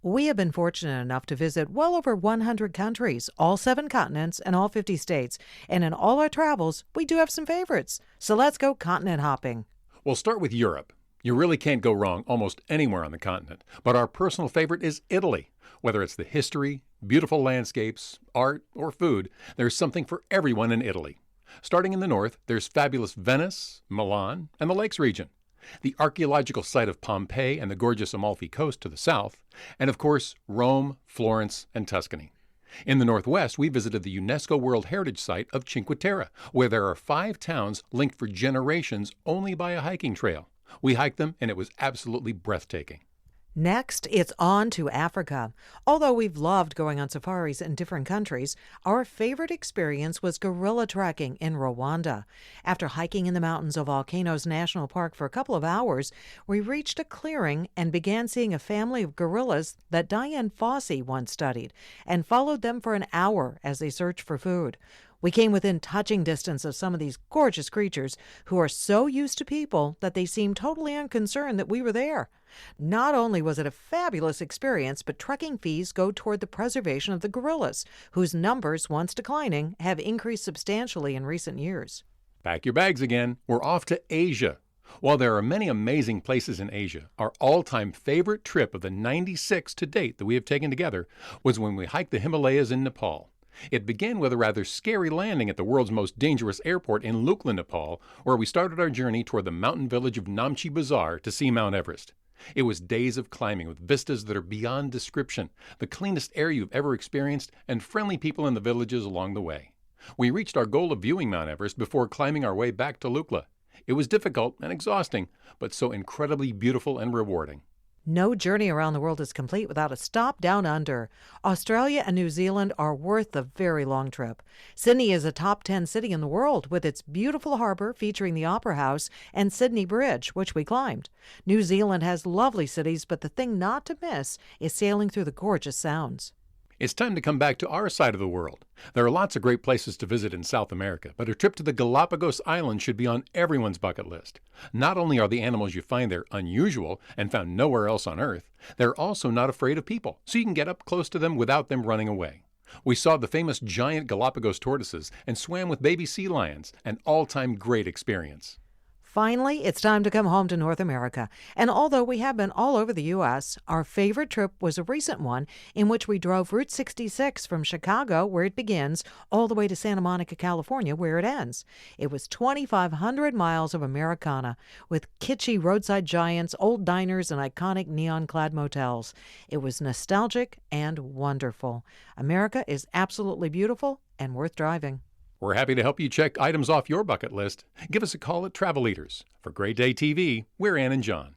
We have been fortunate enough to visit well over 100 countries, all 7 continents, and all 50 states. And in all our travels, we do have some favorites. So let's go continent hopping. We'll start with Europe. You really can't go wrong almost anywhere on the continent, but our personal favorite is Italy. Whether it's the history, beautiful landscapes, art, or food, there's something for everyone in Italy. Starting in the north, there's fabulous Venice, Milan, and the Lakes region, the archaeological site of Pompeii and the gorgeous Amalfi Coast to the south, and of course, Rome, Florence, and Tuscany. In the northwest, we visited the UNESCO World Heritage Site of Cinque Terre, where there are 5 towns linked for generations only by a hiking trail. We hiked them, and it was absolutely breathtaking. Next, it's on to Africa. Although we've loved going on safaris in different countries, our favorite experience was gorilla trekking in Rwanda. After hiking in the mountains of Volcanoes National Park for a couple of hours, we reached a clearing and began seeing a family of gorillas that Diane Fossey once studied, and followed them for an hour as they searched for food. We came within touching distance of some of these gorgeous creatures who are so used to people that they seemed totally unconcerned that we were there. Not only was it a fabulous experience, but trekking fees go toward the preservation of the gorillas, whose numbers, once declining, have increased substantially in recent years. Pack your bags again. We're off to Asia. While there are many amazing places in Asia, our all-time favorite trip of the 96 to date that we have taken together was when we hiked the Himalayas in Nepal. It began with a rather scary landing at the world's most dangerous airport in Lukla, Nepal, where we started our journey toward the mountain village of Namche Bazaar to see Mount Everest. It was days of climbing with vistas that are beyond description, the cleanest air you've ever experienced, and friendly people in the villages along the way. We reached our goal of viewing Mount Everest before climbing our way back to Lukla. It was difficult and exhausting, but so incredibly beautiful and rewarding. No journey around the world is complete without a stop down under. Australia and New Zealand are worth the very long trip. Sydney is a top 10 city in the world with its beautiful harbor featuring the Opera House and Sydney Bridge, which we climbed. New Zealand has lovely cities, but the thing not to miss is sailing through the gorgeous sounds. It's time to come back to our side of the world. There are lots of great places to visit in South America, but a trip to the Galapagos Islands should be on everyone's bucket list. Not only are the animals you find there unusual and found nowhere else on Earth, they're also not afraid of people, so you can get up close to them without them running away. We saw the famous giant Galapagos tortoises and swam with baby sea lions, an all-time great experience. Finally, it's time to come home to North America. And although we have been all over the U.S., our favorite trip was a recent one in which we drove Route 66 from Chicago, where it begins, all the way to Santa Monica, California, where it ends. It was 2,500 miles of Americana, with kitschy roadside giants, old diners, and iconic neon-clad motels. It was nostalgic and wonderful. America is absolutely beautiful and worth driving. We're happy to help you check items off your bucket list. Give us a call at Travel Leaders. For Great Day TV, we're Ann and John.